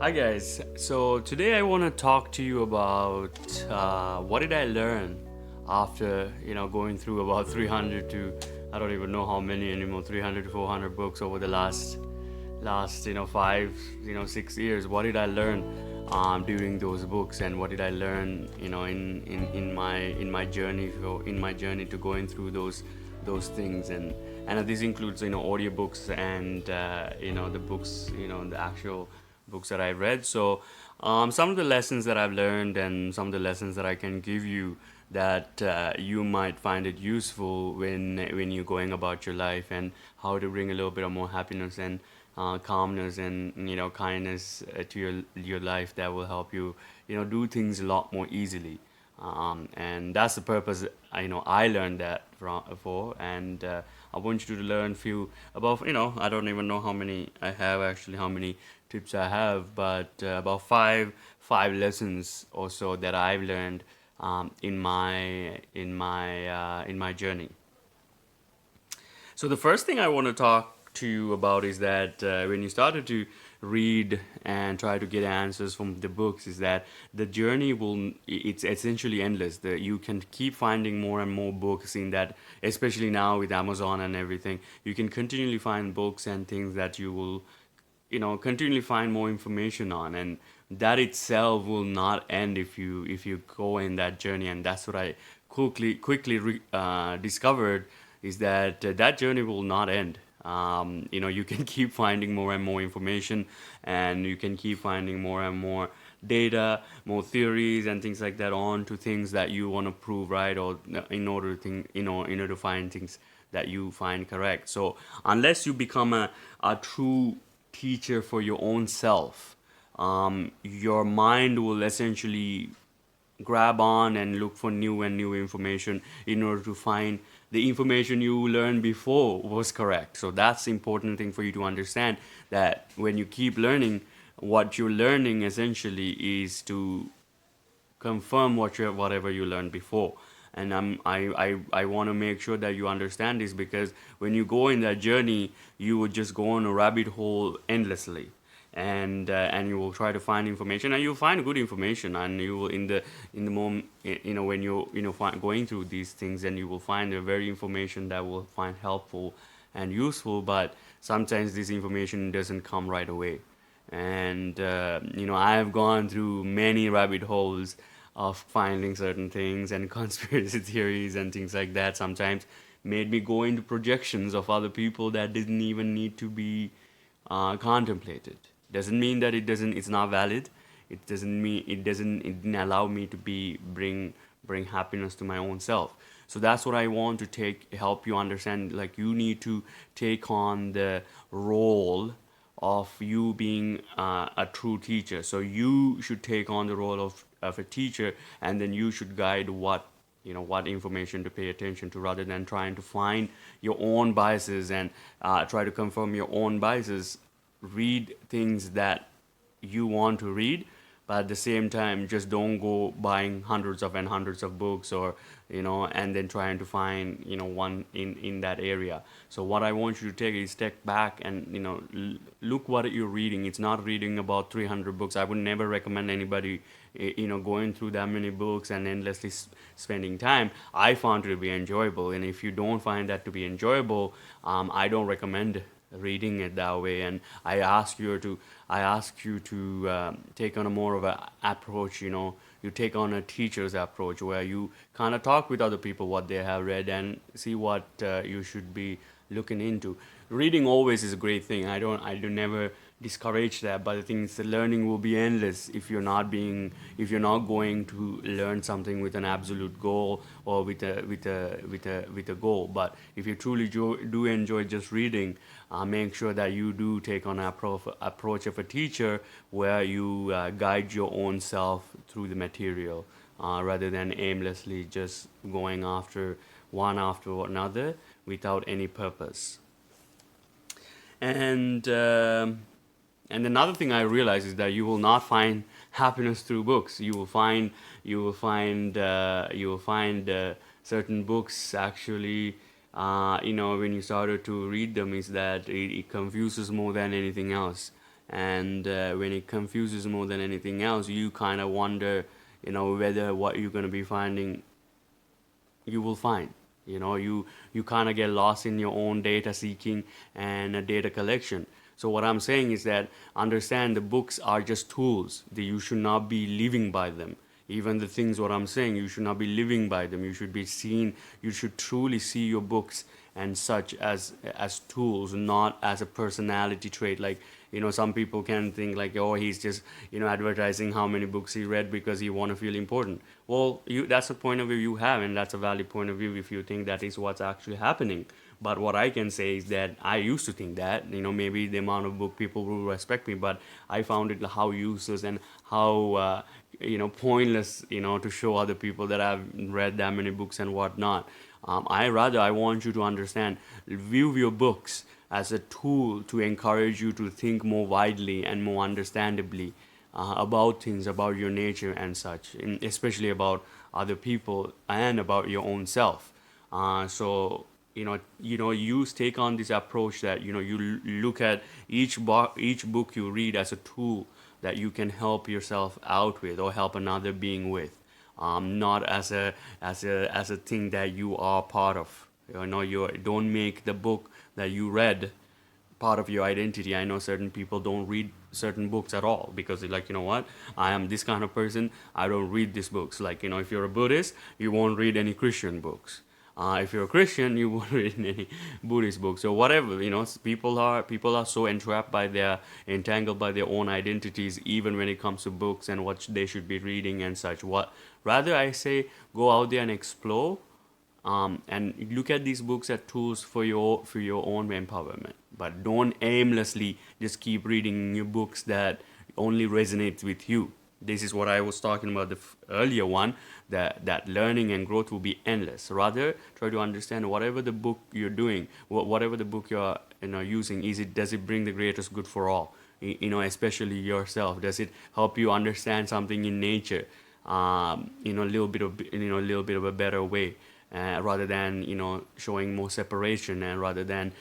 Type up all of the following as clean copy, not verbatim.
Hi guys. So today I want to talk to you about what did I learn after going through about 300 to I don't even know how many anymore, 300 to 400 books over the last 5 6 years. What did I learn during those books, and what did I learn in my journey to going through those things, and this includes audiobooks and the books, the actual books that I read. So some of the lessons that I've learned and some of the lessons that I can give you that you might find it useful when you're going about your life, and how to bring a little bit of more happiness and calmness and kindness to your life, that will help you do things a lot more easily. And that's the purpose. I learned that for, and I want you to learn few about. I don't even know how many I have actually, how many tips I have, but about five lessons or so that I've learned in my journey. So the first thing I want to talk to you about is that when you started to read and try to get answers from the books, is that the journey it's essentially endless. You can keep finding more and more books in that, especially now with Amazon and everything. You can continually find books and things that you will continually find more information on, and that itself will not end if you go in that journey. And that's what I quickly discovered, is that that journey will not end. You can keep finding more and more information, and you can keep finding more and more data, more theories and things like that, on to things that you want to prove right, or in order to find things that you find correct. So unless you become a true teacher for your own self, your mind will essentially grab on and look for new and new information in order to find the information you learned before was correct. So that's the important thing for you to understand, that when you keep learning, what you're learning essentially is to confirm whatever you learned before. And I want to make sure that you understand this, because when you go in that journey, you would just go on a rabbit hole endlessly, and you will try to find information, and you'll find good information, and you will in the moment, when you're going through these things, and you will find a very information that will find helpful and useful. But sometimes this information doesn't come right away, and I have gone through many rabbit holes of finding certain things, and conspiracy theories and things like that sometimes made me go into projections of other people that didn't even need to be contemplated. Doesn't mean that it's not valid. It didn't allow me to bring happiness to my own self. So that's what I want to help you understand. Like, you need to take on the role of you being a true teacher. So you should take on the role of a teacher, and then you should guide what information to pay attention to, rather than trying to find your own biases and try to confirm your own biases. Read things that you want to read, but at the same time, just don't go buying hundreds of books, or and then trying to find one in that area. So what I want you to take is step back and look what you're reading. It's not reading about 300 books. I would never recommend anybody going through that many books and endlessly spending time. I found it to be enjoyable, and if you don't find that to be enjoyable, I don't recommend reading it that way. And I ask you to take on a more of a approach. You take on a teacher's approach, where you kind of talk with other people what they have read, and see what you should be looking into. Reading always is a great thing. I do never discourage that, but the thing is, the learning will be endless if you're not going to learn something with an absolute goal, or with a goal. But if you truly do enjoy just reading, make sure that you do take on an approach of a teacher, where you guide your own self through the material, rather than aimlessly just going after one after another without any purpose. And another thing I realize is that you will not find happiness through books. You will find certain books actually, when you started to read them, is that it confuses more than anything else. and when it confuses more than anything else, you kind of wonder, whether what you're going to be finding you will find. You kind of get lost in your own data seeking and data collection. So what I'm saying is that understand the books are just tools, that you should not be living by them. Even the things what I'm saying, you should not be living by them. You should be seen, you should truly see your books and such as tools, not as a personality trait. Like, some people can think like, oh, he's just, advertising how many books he read because he want to feel important. Well, that's a point of view you have, and that's a valid point of view if you think that is what's actually happening. But what I can say is that I used to think that, maybe the amount of book people will respect me, but I found it how useless and how pointless, to show other people that I've read that many books and whatnot. I want you to understand, view your books as a tool to encourage you to think more widely and more understandably about things, about your nature and such, and especially about other people and about your own self. So you take on this approach that you look at each book you read as a tool that you can help yourself out with or help another being with, not as a thing that you are part of. You don't make the book that you read part of your identity. I know certain people don't read certain books at all because they're like, what? I am this kind of person. I don't read these books. Like, if you're a Buddhist, you won't read any Christian books. If you're a Christian, you won't read any Buddhist books or whatever. People are so entangled by their own identities, even when it comes to books and what they should be reading and such. What rather I say, go out there and explore, and look at these books as tools for your own empowerment. But don't aimlessly just keep reading new books that only resonate with you. This is what I was talking about the earlier one, that learning and growth will be endless. Rather, try to understand whatever the book you're doing, whatever the book you're using, does it bring the greatest good for all? Especially yourself. Does it help you understand something in nature? A little bit of a better way. Rather than showing more separation, and rather than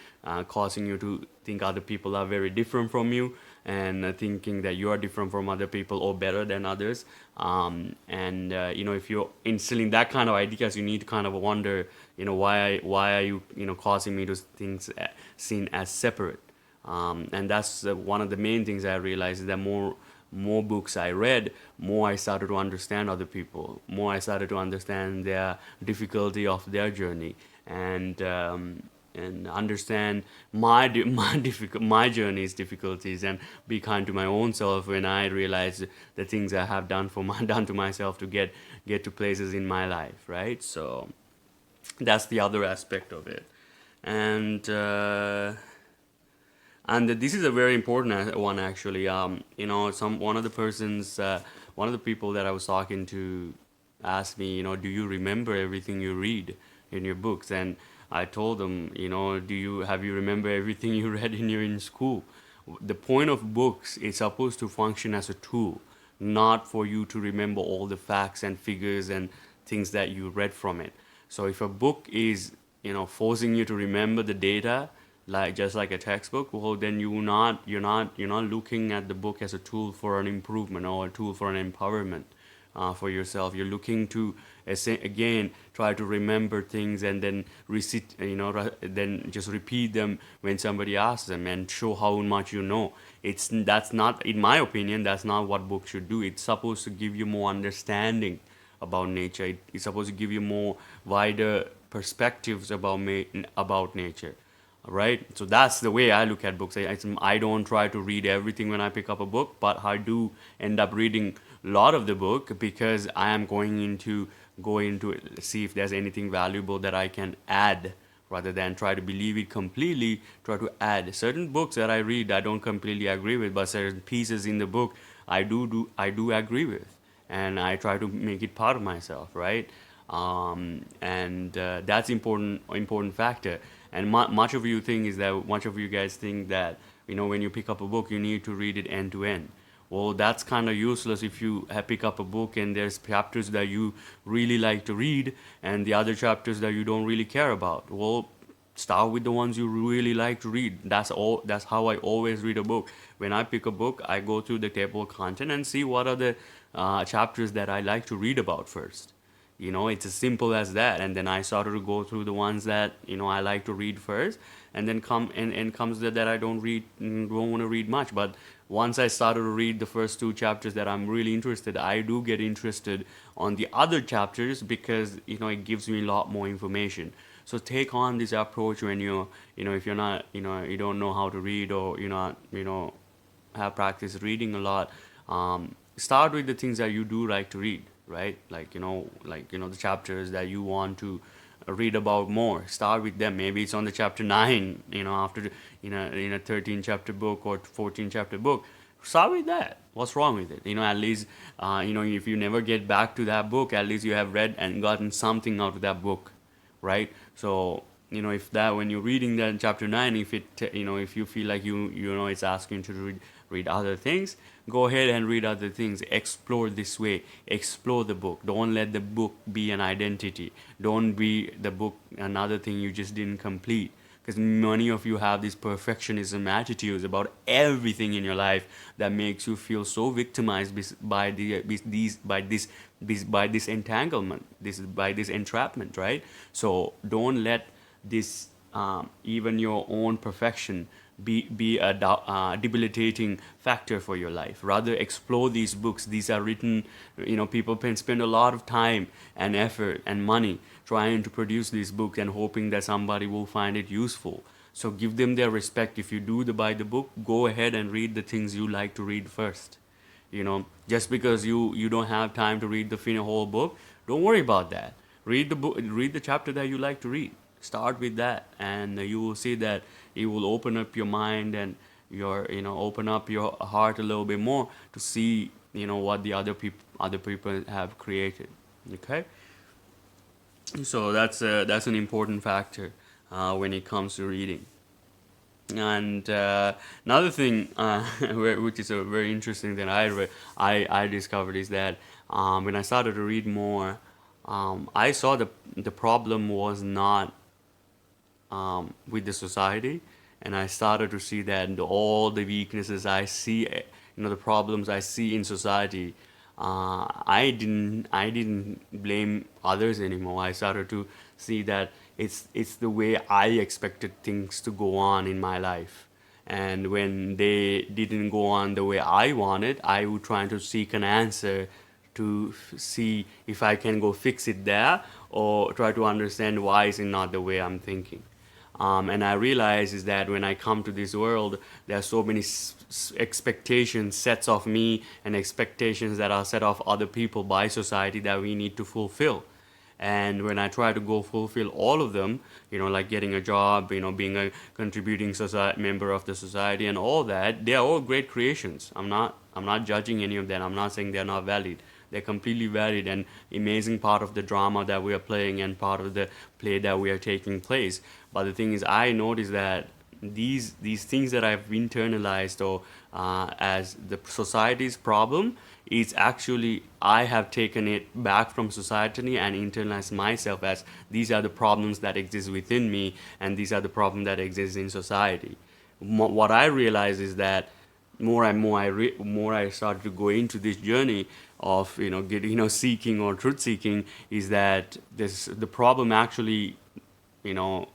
causing you to think other people are very different from you, and thinking that you are different from other people or better than others. If you're instilling that kind of ideas, you need to kind of wonder, why are you causing me to think seen as separate. And that's one of the main things I realized, is that more books I read, more I started to understand other people, more I started to understand their difficulty of their journey, and understand my journey's difficulties, and be kind to my own self when I realize the things I have done done to myself to get to places in my life, right? So that's the other aspect of it, and. And this is a very important one, actually. One of the one of the people that I was talking to asked me, do you remember everything you read in your books? And I told them, have you remember everything you read in school? The point of books is supposed to function as a tool, not for you to remember all the facts and figures and things that you read from it. So if a book is, forcing you to remember the data, like just like a textbook, well, then you're not looking at the book as a tool for an improvement or a tool for an empowerment for yourself. You're looking to again try to remember things and then then just repeat them when somebody asks them, and show how much you know. That's not, in my opinion, that's not what books should do. It's supposed to give you more understanding about nature. It's supposed to give you more wider perspectives about nature. Right, so that's the way I look at books. I don't try to read everything when I pick up a book, but I do end up reading a lot of the book because I am going to see if there's anything valuable that I can add, rather than try to believe it completely. Try to add certain books that I read I don't completely agree with, but certain pieces in the book I do agree with, and I try to make it part of myself, right? And that's important factor. And much of you guys think that when you pick up a book you need to read it end to end. Well, that's kind of useless if you pick up a book and there's chapters that you really like to read and the other chapters that you don't really care about. Well, Start with the ones you really like to read. That's how I always read a book. When I pick a book, I go through the table of content and see what are the chapters that I like to read about first. It's as simple as that. And then I started to go through the ones that I like to read first, and then comes that I don't want to read much. But once I started to read the first two chapters that I'm really interested, I do get interested on the other chapters, because it gives me a lot more information. So take on this approach when if you're not, you don't know how to read, or you're not, have practice reading a lot. Start with the things that you do like to read, right? The chapters that you want to read about more. Start with them. Maybe it's on the chapter 9, after in a 13 chapter book or 14 chapter book. Start with that. What's wrong with it? At least if you never get back to that book, at least you have read and gotten something out of that book, right? So if that, when you're reading that in chapter 9, if it if you feel like it's asking you to read other things, go ahead and read other things. Explore this way. Explore the book. Don't let the book be an identity. Don't be the book another thing you just didn't complete. Because many of you have these perfectionism attitudes about everything in your life that makes you feel so victimized by this entanglement, by this entrapment, right? So don't let this even your own perfection be a debilitating factor for your life. Rather, explore these books. These are written, people can spend a lot of time and effort and money trying to produce these books and hoping that somebody will find it useful. So give them their respect. If you do buy the book, go ahead and read the things you like to read first. Just because you don't have time to read the whole book, don't worry about that. Read the book, read the chapter that you like to read. Start with that, and you will see that it will open up your mind and open up your heart a little bit more to see what the other people have created. Okay, so that's an important factor when it comes to reading. And another thing, which is a very interesting thing I discovered, is that when I started to read more, I saw the problem was not with the society, and I started to see that all the weaknesses I see, the problems I see in society, I didn't blame others anymore. I started to see that it's the way I expected things to go on in my life. And when they didn't go on the way I wanted, I would try to seek an answer to see if I can go fix it there, or try to understand why is it not the way I'm thinking. And I realize is that when I come to this world, there are so many expectations sets of me, and expectations that are set of other people by society that we need to fulfill. And when I try to go fulfill all of them, like getting a job, being a contributing member of the society and all that, they are all great creations. I'm not judging any of them. I'm not saying they're not valid. They're completely valid and amazing part of the drama that we are playing and part of the play that we are taking place. But the thing is, I notice that these things that I've internalized, or as the society's problem, is actually I have taken it back from society and internalized myself as these are the problems that exist within me, and these are the problems that exist in society. What I realize is that more and more more I started to go into this journey of seeking or truth seeking, is that the problem actually, you know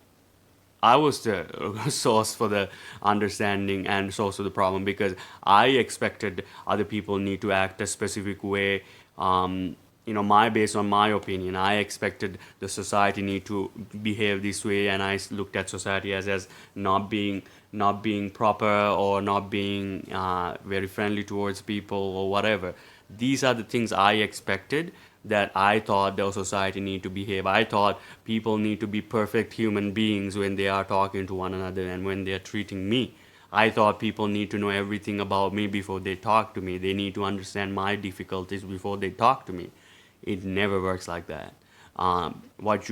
I was the source for the understanding and source of the problem, because I expected other people need to act a specific way. My based on my opinion, I expected the society need to behave this way, and I looked at society as not being proper, or not being very friendly towards people, or whatever. These are the things I expected, that I thought the society need to behave. I thought people need to be perfect human beings when they are talking to one another and when they are treating me. I thought people need to know everything about me before they talk to me. They need to understand my difficulties before they talk to me. It never works like that. What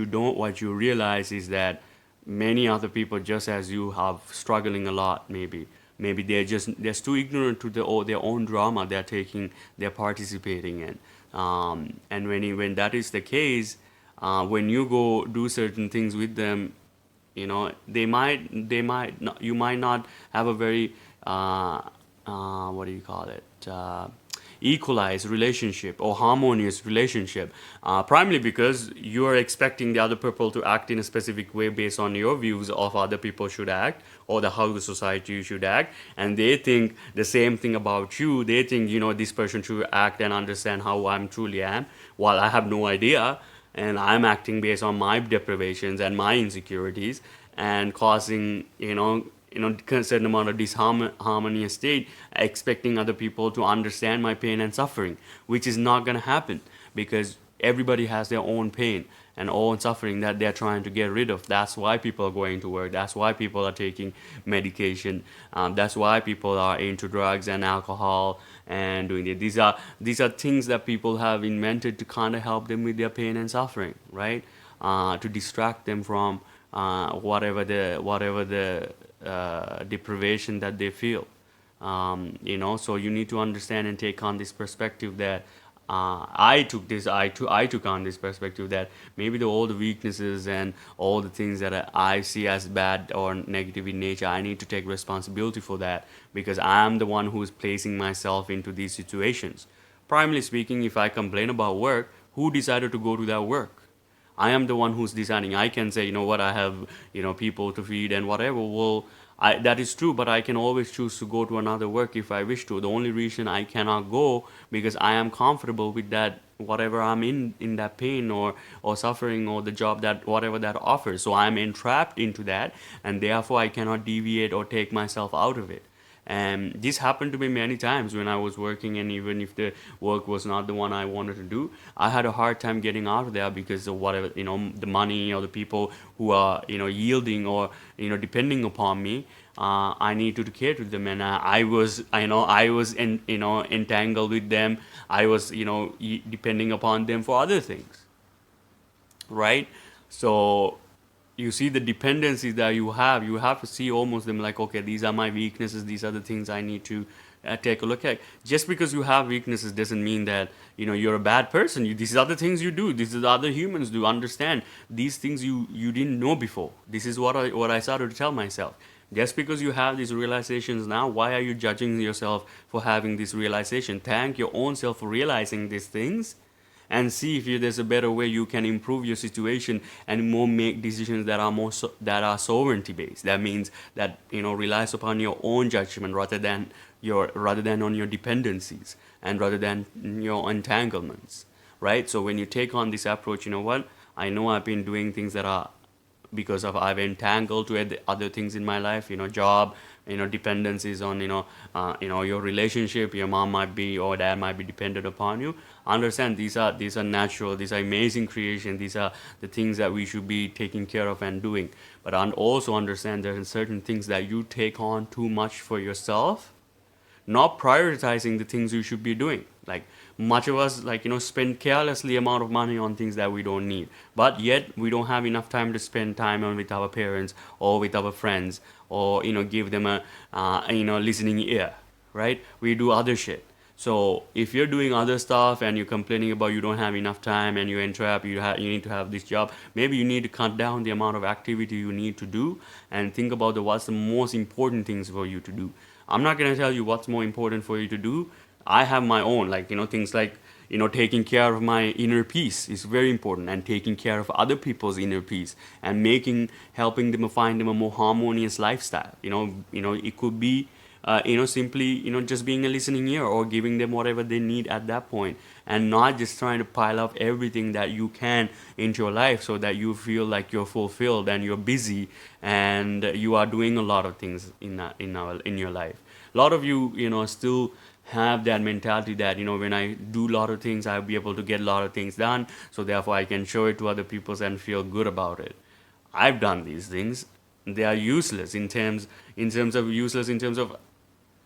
you realize is that many other people, just as you, have struggling a lot. Maybe they're too ignorant to their own drama they're participating in. And when that is the case, when you go do certain things with them, they might not, you might not have a very what do you call it, equalized relationship or harmonious relationship, primarily because you are expecting the other people to act in a specific way based on your views of other people should act, or the how the society should act, and they think the same thing about you. They think, this person should act and understand how I'm truly am, while I have no idea, and I'm acting based on my deprivations and my insecurities, and causing, a certain amount of disharmonious state, expecting other people to understand my pain and suffering, which is not going to happen, because everybody has their own pain and own suffering that they're trying to get rid of. That's why people are going to work. That's why people are taking medication. That's why people are into drugs and alcohol and doing it. These are things that people have invented to kind of help them with their pain and suffering, right? To distract them from whatever the deprivation that they feel. So you need to understand and take on this perspective that I took on this perspective that maybe all the weaknesses and all the things that I see as bad or negative in nature, I need to take responsibility for that, because I am the one who is placing myself into these situations. Primarily speaking, if I complain about work, who decided to go to that work? I am the one who's deciding. I can say, what, I have, people to feed and whatever. Well, that is true, but I can always choose to go to another work if I wish to. The only reason I cannot go because I am comfortable with that, whatever I'm in that pain or suffering, or the job that whatever that offers. So I'm entrapped into that, and therefore I cannot deviate or take myself out of it. And this happened to me many times when I was working, and even if the work was not the one I wanted to do, I had a hard time getting out of there because of whatever, the money or the people who are, yielding or, depending upon me. I needed to care to them, and I was entangled with them. I was, depending upon them for other things, right? So you see the dependencies that you have to see almost them like, okay, these are my weaknesses, these are the things I need to take a look at. Just because you have weaknesses doesn't mean that you're a bad person. These are the things you do, these are the other humans do. Understand these things you didn't know before. This is what I started to tell myself. Just because you have these realizations now, why are you judging yourself for having this realization? Thank your own self for realizing these things, and see if there's a better way you can improve your situation and more make decisions that are that are sovereignty based. That means that relies upon your own judgment rather than on your dependencies, and rather than your entanglements, right? So when you take on this approach, what, I know I've been doing things that are because of I've entangled to other things in my life, job, dependencies on, your relationship. Your mom might be or dad might be dependent upon you. Understand these are natural, these are amazing creation, these are the things that we should be taking care of and doing. But also understand there are certain things that you take on too much for yourself, not prioritizing the things you should be doing. Like much of us, spend carelessly amount of money on things that we don't need, but yet we don't have enough time to spend time on with our parents or with our friends, or give them a listening ear, right? We do other shit. So if you're doing other stuff and you're complaining about you don't have enough time and you're entrapped, you need to have this job, maybe you need to cut down the amount of activity you need to do, and think about what's the most important things for you to do. I'm not going to tell you what's more important for you to do. I have my own, things like, taking care of my inner peace is very important, and taking care of other people's inner peace, and helping them find them a more harmonious lifestyle. It could be, simply, just being a listening ear, or giving them whatever they need at that point, and not just trying to pile up everything that you can into your life so that you feel like you're fulfilled and you're busy and you are doing a lot of things in your life. A lot of you, still have that mentality that when I do a lot of things, I'll be able to get a lot of things done, so therefore I can show it to other people and feel good about it. I've done these things. They are useless in terms of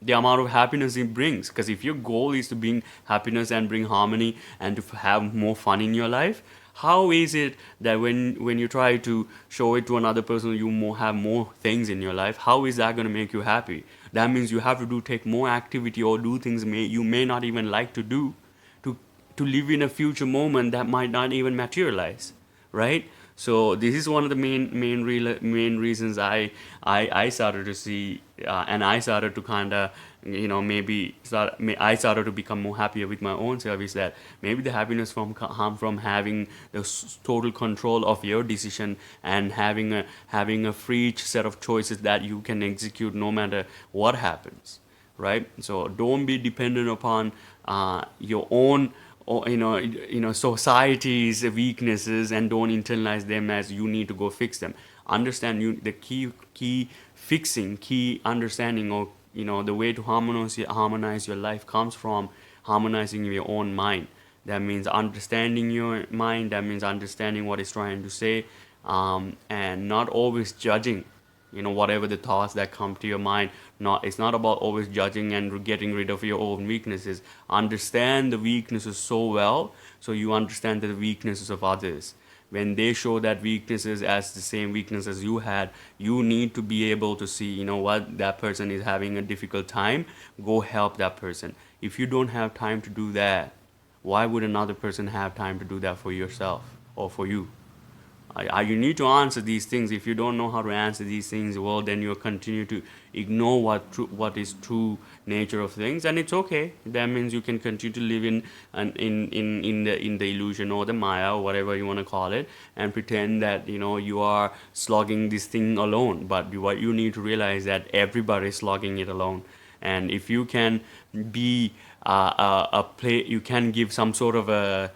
the amount of happiness it brings. Because if your goal is to bring happiness and bring harmony and to have more fun in your life, how is it that when you try to show it to another person, have more things in your life? How is that going to make you happy? That means you have to take more activity or do things you may not even like to do, to live in a future moment that might not even materialize, right? So this is one of the main reasons I started to see, and I started to kind of, I started to become more happier with my own self, is that maybe the happiness from come from having the total control of your decision, and having a free set of choices that you can execute no matter what happens, right? So don't be dependent upon your own, or society's weaknesses, and don't internalize them as you need to go fix them. Understand, the key understanding, or the way to harmonize your life comes from harmonizing your own mind. That means understanding your mind, that means understanding what it's trying to say, and not always judging, whatever the thoughts that come to your mind. Not It's not about always judging and getting rid of your own weaknesses. Understand the weaknesses so well, so you understand the weaknesses of others. When they show that weaknesses as the same weakness as you had, you need to be able to see, what, that person is having a difficult time, go help that person. If you don't have time to do that, why would another person have time to do that for yourself or for you? You need to answer these things. If you don't know how to answer these things, well, then you'll continue to ignore what is true nature of things, and it's okay. That means you can continue to live in the illusion, or the maya, or whatever you want to call it, and pretend that you are slogging this thing alone. But what you need to realize, that everybody is slogging it alone. And if you can be a play, you can give some sort of a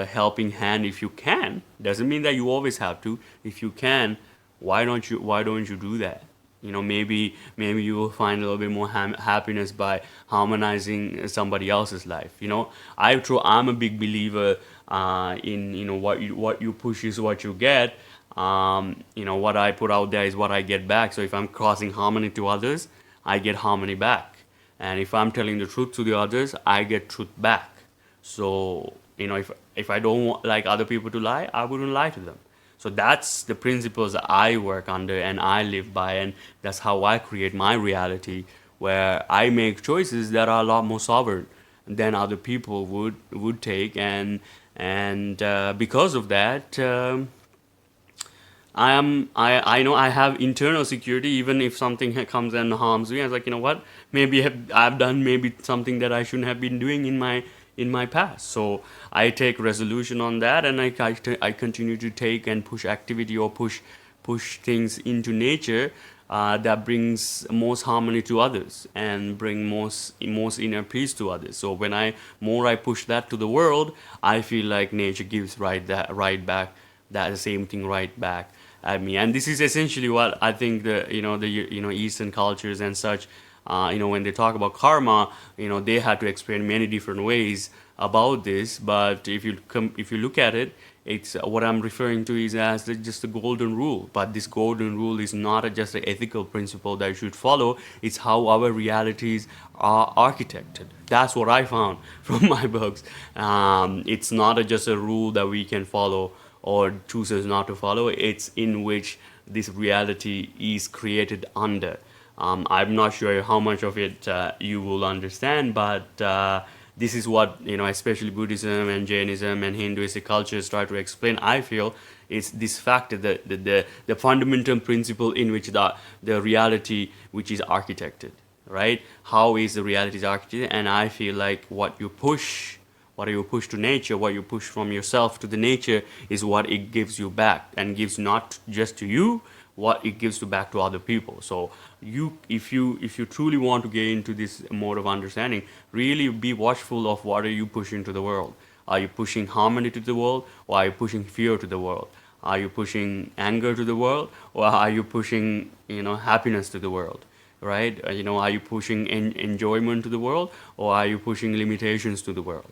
helping hand. If you can, doesn't mean that you always have to. If you can, why don't you do that? Maybe you will find a little bit more happiness by harmonizing somebody else's life. I'm a big believer in, what you push is what you get. What I put out there is what I get back. So if I'm causing harmony to others, I get harmony back. And if I'm telling the truth to the others, I get truth back. So, if I don't like other people to lie, I wouldn't lie to them. So that's the principles that I work under and I live by, and that's how I create my reality, where I make choices that are a lot more sovereign than other people would take, and because of that, I know I have internal security. Even if something comes and harms me, I was like, what? Maybe I've done maybe something that I shouldn't have been doing in my past. So I take resolution on that, and I continue to take and push activity, or push things into nature that brings most harmony to others, and bring most inner peace to others. So when I push that to the world, I feel like nature gives right back, that the same thing right back at me. And this is essentially what I think the Eastern cultures and such, when they talk about karma, they had to explain many different ways about this. But if you look at it, it's what I'm referring to is as just a golden rule. But this golden rule is not just an ethical principle that you should follow. It's how our realities are architected. That's what I found from my books. It's not just a rule that we can follow or chooses not to follow. It's in which this reality is created under. I'm not sure how much of it you will understand, but this is what, especially Buddhism and Jainism and Hinduistic cultures try to explain. I feel it's this factor, the fundamental principle in which the reality which is architected, right? How is the reality architected? And I feel like what you push to nature, what you push from yourself to the nature, is what it gives you back, and gives not just to you, what it gives back to other people. So if you truly want to get into this mode of understanding, really be watchful of what are you pushing to the world. Are you pushing harmony to the world, or are you pushing fear to the world? Are you pushing anger to the world, or are you pushing happiness to the world? Right? Are you pushing enjoyment to the world, or are you pushing limitations to the world?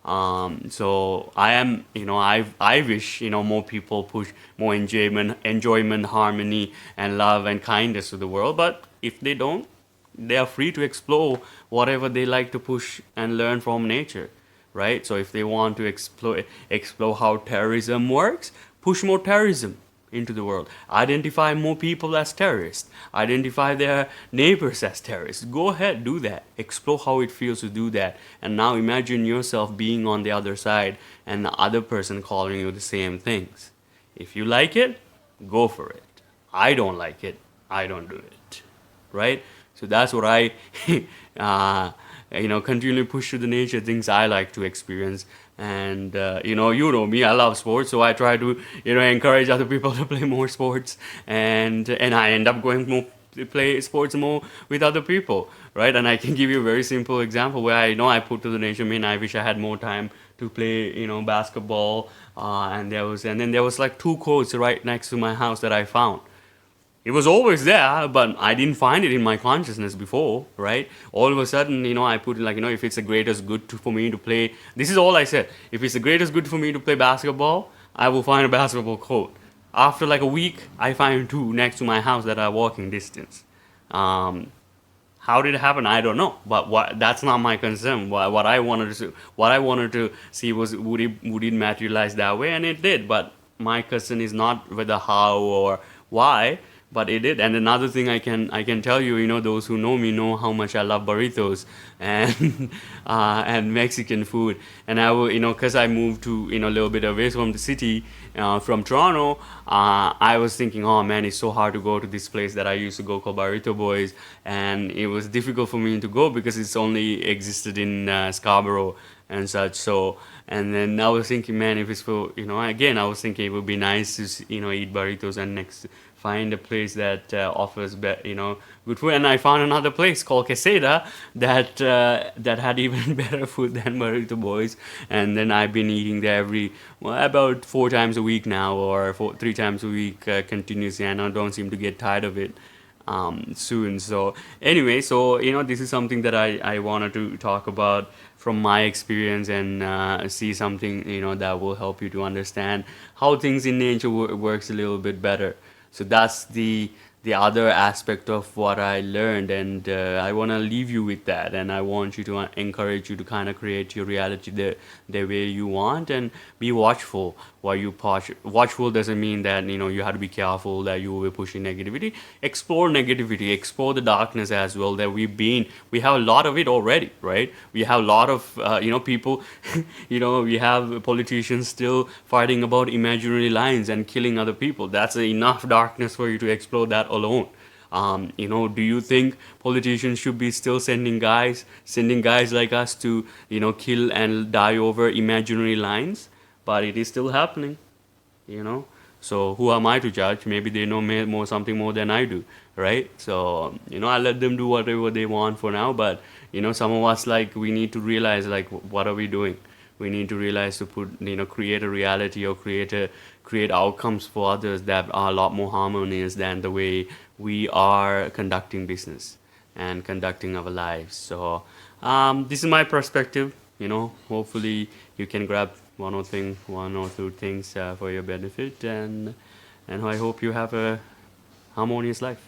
So I wish more people push more enjoyment, harmony, and love and kindness to the world. But if they don't, they are free to explore whatever they like to push and learn from nature, right? So if they want to explore how terrorism works, push more terrorism into the world. Identify more people as terrorists. Identify their neighbors as terrorists. Go ahead, do that. Explore how it feels to do that. And now imagine yourself being on the other side and the other person calling you the same things. If you like it, go for it. I don't like it, I don't do it, right? So that's what I uh, continually push to the nature things I like to experience. And you know me, I love sports, so I try to encourage other people to play more sports, and I end up going more to play sports more with other people, right? And I can give you a very simple example where I put to the nation, man, I wish I had more time to play basketball, and then there was like two courts right next to my house that I found. It was always there, but I didn't find it in my consciousness before, right? All of a sudden, I put it like, if it's the greatest good for me to play, this is all I said. If it's the greatest good for me to play basketball, I will find a basketball court. After like a week, I find two next to my house that are walking distance. Um, how did it happen? I don't know, but that's not my concern. What I wanted to see was would it materialize that way, and it did. But my concern is not whether how or why, but it did. And another thing I can tell you, those who know me know how much I love burritos and and Mexican food. And I will, because I moved to a little bit away from the city, from Toronto. I was thinking, oh man, it's so hard to go to this place that I used to go called Burrito Boys, and it was difficult for me to go because it's only existed in Scarborough and such. So, and then I was thinking, man, if it's for again, I was thinking it would be nice to eat burritos and next find a place that offers good food. And I found another place called Quesada that had even better food than Burrito Boys. And then I've been eating there about 4 times a week now, or 3 times a week continuously, and I don't seem to get tired of it soon. So anyway, so this is something that I wanted to talk about from my experience, and see something that will help you to understand how things in nature works a little bit better. So that's the other aspect of what I learned, and I want to leave you with that, and I want you to encourage you to kind of create your reality the way you want, and be watchful while you push. Watchful doesn't mean that you have to be careful that you will be pushing negativity. Explore negativity, explore the darkness as well. That we have a lot of it already, right? We have a lot of people. We have politicians still fighting about imaginary lines and killing other people. That's enough darkness for you to explore that alone. Do you think politicians should be still sending guys like us to kill and die over imaginary lines? But it is still happening, you know. So who am I to judge? Maybe they know more something more than I do, right? So I let them do whatever they want for now. But some of us, like, we need to realize, like, what are we doing? We need to realize to create a reality, or create outcomes for others that are a lot more harmonious than the way we are conducting business and conducting our lives. So this is my perspective. Hopefully you can grab one or two things for your benefit, and I hope you have a harmonious life.